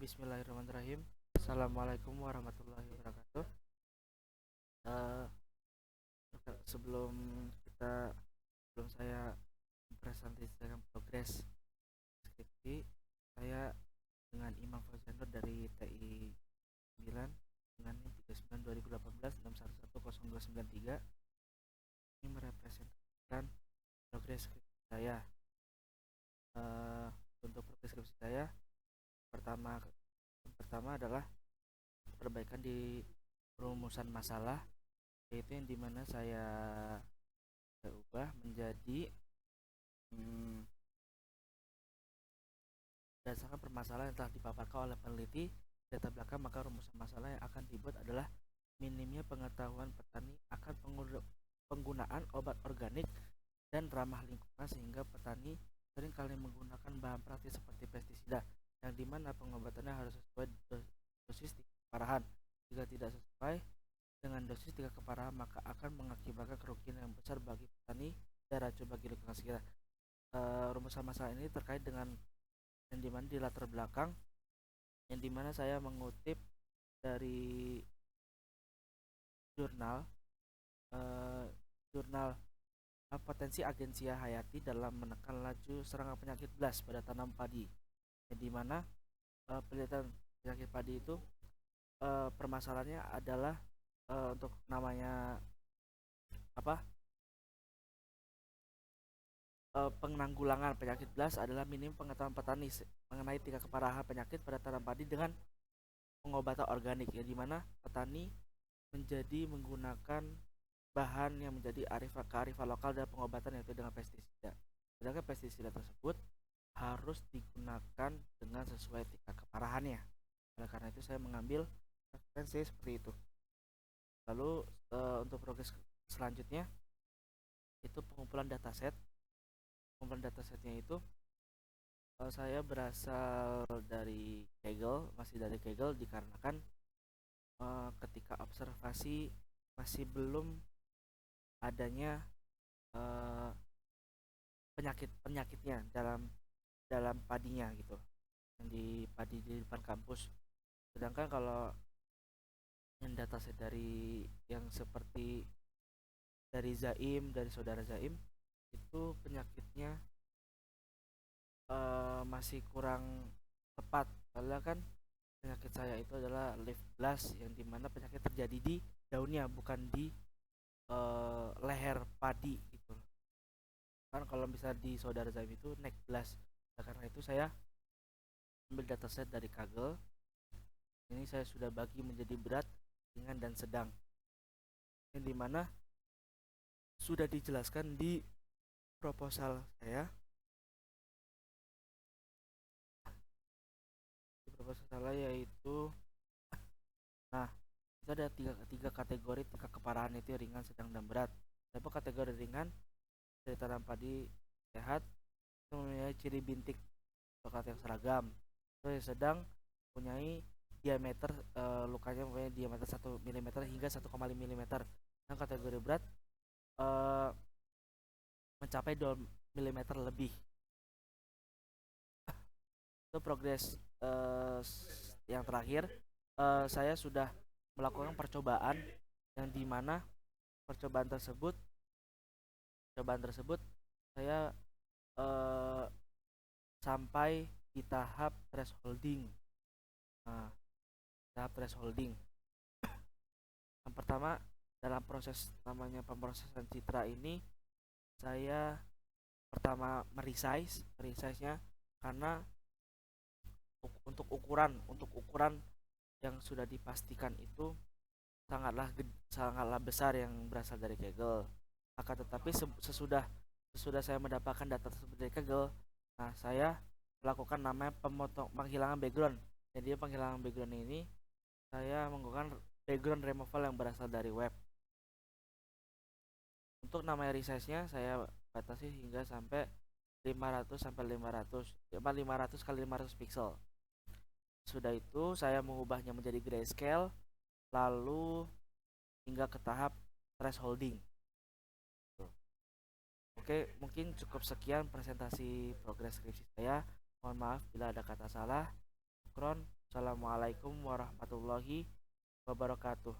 Bismillahirrahmanirrahim. Assalamualaikum warahmatullahi wabarakatuh. Eh, sebelum kita sebelum saya mempresentasikan progres skripsi saya dengan Imam Fauzan Nur dari TI 9 dengan NIM 39 2018 6110293 ini merepresentasikan progres skripsi saya. Eh, untuk progres skripsi saya pertama adalah perbaikan di perumusan masalah, yaitu yang dimana saya ubah menjadi berdasarkan permasalahan yang telah dipaparkan oleh peneliti data belakang, maka rumusan masalah yang akan dibuat adalah minimnya pengetahuan petani akan penggunaan obat organik dan ramah lingkungan, sehingga petani seringkali menggunakan bahan praktis seperti pestisida, yang dimana pengobatannya harus sesuai dosis tingkat keparahan. Jika tidak sesuai dengan dosis tingkat keparahan, maka akan mengakibatkan kerugian yang besar bagi petani dan racun bagi lingkungan sekitar. Rumusan masalah ini terkait dengan yang dimana di latar belakang, yang dimana saya mengutip dari jurnal potensi Agensia Hayati dalam menekan laju serangan penyakit blast pada tanam padi, yang dimana penelitian penyakit padi itu permasalahannya adalah untuk namanya penanggulangan penyakit blast adalah minim pengetahuan petani mengenai tingkat keparahan penyakit pada tanam padi dengan pengobatan organik, yang dimana petani menjadi menggunakan bahan yang menjadi kearifan lokal dan pengobatan, yaitu dengan pestisida. Sedangkan pestisida tersebut harus digunakan dengan sesuai tingkat keparahannya. Oleh karena itu saya mengambil referensi seperti itu. Lalu untuk progres selanjutnya itu pengumpulan dataset. Pengumpulan datasetnya itu saya berasal dari Kaggle, masih dari Kaggle, dikarenakan ketika observasi masih belum adanya penyakitnya dalam padinya gitu, yang di padi di depan kampus. Sedangkan kalau yang dataset dari yang seperti dari saudara Zaim, itu penyakitnya masih kurang tepat, karena kan penyakit saya itu adalah leaf blast, yang dimana penyakit terjadi di daunnya, bukan di leher padi gitu kan. Kalau misalnya di saudara Zaim itu neck blast. Nah, karena itu saya ambil dataset dari Kaggle. Ini saya sudah bagi menjadi berat, ringan, dan sedang, yang dimana sudah dijelaskan di proposal saya. Di proposal saya yaitu, nah, itu ada tiga kategori tingkat keparahan, itu ringan, sedang, dan berat. Tapi kategori ringan dari tanam padi sehat itu mempunyai ciri bintik coklat yang seragam. Terus yang sedang mempunyai diameter lukanya mempunyai diameter 1 mm hingga 1,5 mm. Dan kategori berat mencapai 2 mm lebih. Itu progres yang terakhir. Saya sudah melakukan percobaan, yang dimana percobaan tersebut saya sampai di tahap thresholding. Nah, tahap thresholding yang pertama dalam proses namanya pemrosesan citra ini, saya pertama meresize-nya, karena untuk ukuran yang sudah dipastikan itu sangatlah besar yang berasal dari Kaggle. Akan tetapi sesudah saya mendapatkan data tersebut dari Kaggle, nah saya melakukan namanya penghilangan background. Jadi penghilangan background ini saya menggunakan background removal yang berasal dari web. Untuk namanya resize-nya saya batasi hingga sampai 500 kali 500 pixel. Sudah itu saya mengubahnya menjadi grayscale, lalu hingga ke tahap thresholding. Oke, mungkin cukup sekian presentasi progres skripsi saya. Mohon maaf bila ada kata salah. Syukron. Assalamualaikum warahmatullahi wabarakatuh.